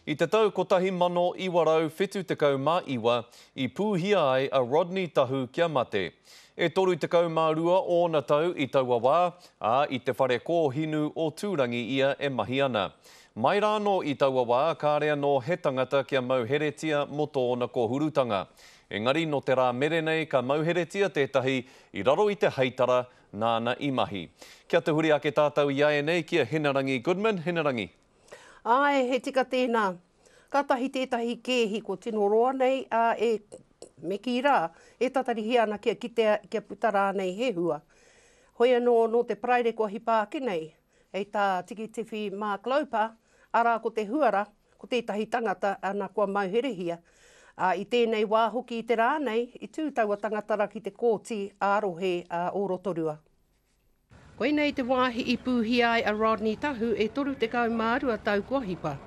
I te tau 1971 i pūhia ai a Rodney Tahu kia mate. E toru 32 ōna tau i taua wā, a i te whare kōhinu o tūrangi ia e mahi ana. Mai rāno i taua wā, kārea no he tangata kia mauheretia mo tōna kōhurutanga. Engari no te rā mere nei ka mauheretia tētahi i raro i te heitara nāna i mahi. Kia te huri ake tātou iae nei kia Henarangi Goodman, Henarangi. Ai, he tika tēnā. Ka tahi tētahi kēhi ko tino roa nei, me ki rā, e tatarihi ana kia putara nei he hua. Hoi anō te praere kua hipāke nei, e tā tiki tiwhi Mark Loper, arā ko te huara, ko tētahi tangata ana kua mauherehia. I tēnei wā hoki i te rā nei, i tūtaua tangatara ki te kōti ārohe o Rotorua. Koe nei te wāhi i pūhia ai a Rodney Tahu e toru te kaumārua tau kua hipa.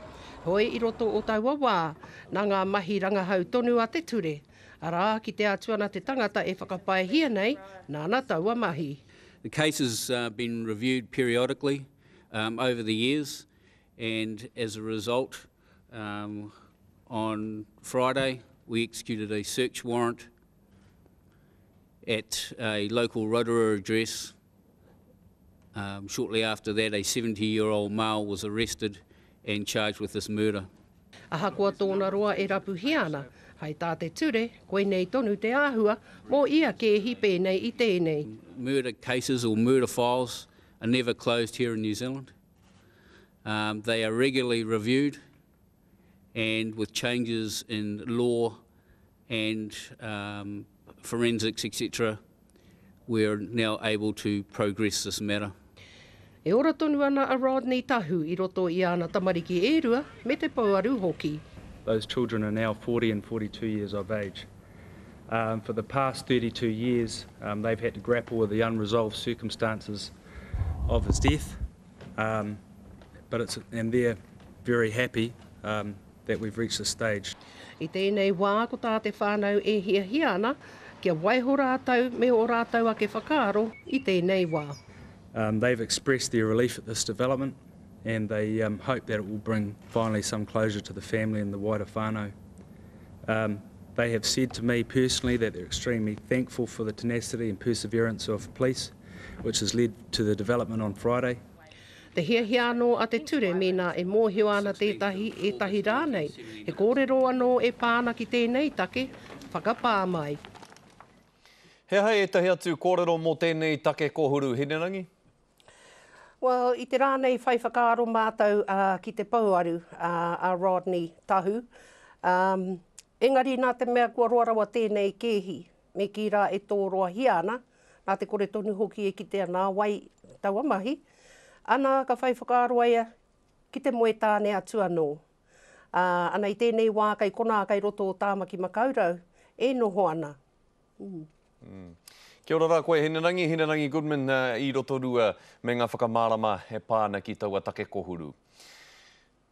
Hoi i roto o taua wā, nā ngā mahi rangahau tonu a te ture. Arā ki te atuana te tangata e whakapaehia nei, nāna taua mahi. The case has been reviewed periodically over the years, and as a result, on Friday we executed a search warrant at a local Rotorua address. Shortly after that, a 70-year-old male was arrested and charged with this murder. Aha kua tōna roa e rapuhi ana, hei tā te ture, koe nei tonu te āhua, mō ia kēhi pēnei i tēnei. Murder cases or murder files are never closed here in New Zealand. They are regularly reviewed, and with changes in law and forensics, etc., we are now able to progress this matter. E ora tonu ana a Rodney Tahu i roto i ana tamariki e rua me te pauaru hoki. Those children are now 40 and 42 years of age. For the past 32 years, they've had to grapple with the unresolved circumstances of his death, and they're very happy that we've reached this stage. I tēnei wā ko tā te whānau e hia ana, kia waiho rātau me o rātau ake whakaaro i tēnei wā. They've expressed their relief at this development, and they hope that it will bring finally some closure to the family and the wider whānau. They have said to me personally that they're extremely thankful for the tenacity and perseverance of police, which has led to the development on Friday. Te hia anō a te ture mena e mōhio ana tētahi e tahi rā nei. He kōrero anō e pāna ki tēnei take, whakapā mai. He hai e tahi atu kōrero mō tēnei take kōhuru, Henarangi? Well, i te rā nei whai whakaaro mātou ki te pauaru a Rodney Tahu. Engari nā te mea kua roarawa tēnei kēhi, me ki rā e tō roa hiana, nā te kore tonu hoki e ki te anā wai taua mahi. Ana ka whai whakaaroa ia ki te moe tāne atu anō. Ana i tēnei wā kai kona kai roto o tāmaki makaurau, e noho ana. Kia ora rā koe Henarangi, Henarangi Goodman i Rotorua me ngā whakamārama he pāna ki taua take kohuru.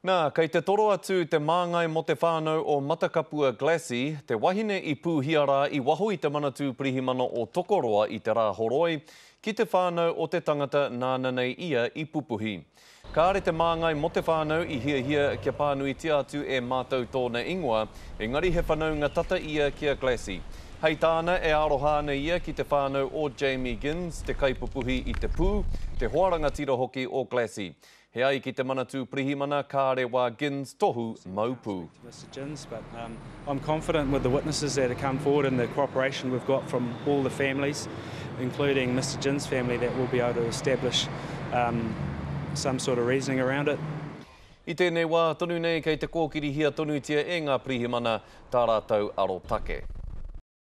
Nā, kei te toro atu te māngai mo te whānau o Matakapua Glassy, te wahine i pūhia rā i waho i te manatū pirihimana o Tokoroa i te rā horoi, ki te whānau o te tangata nāna nei ia i pupuhi. Kāre te māngai mo te whānau i hia kia pānuitia atu e mātou tōna ingoa, engari he whanaunga tata ia kia Glassy. Hei tāna e arohāna ia ki te whānau o Jamie Gins, te kaipupuhi i te pū, te hoarangatira hoki o Glassy. He ai ki te manatū pirihimana, kāre wā Gins tohu maupū. Mr. Gins, but I'm confident with the witnesses that have come forward and the cooperation we've got from all the families, including Mr. Gins' family, that we'll be able to establish some sort of reasoning around it. I tēnei wā, tonu nei kei te kōkiri hia tonutia e ngā pirihimana tā rātou aro take.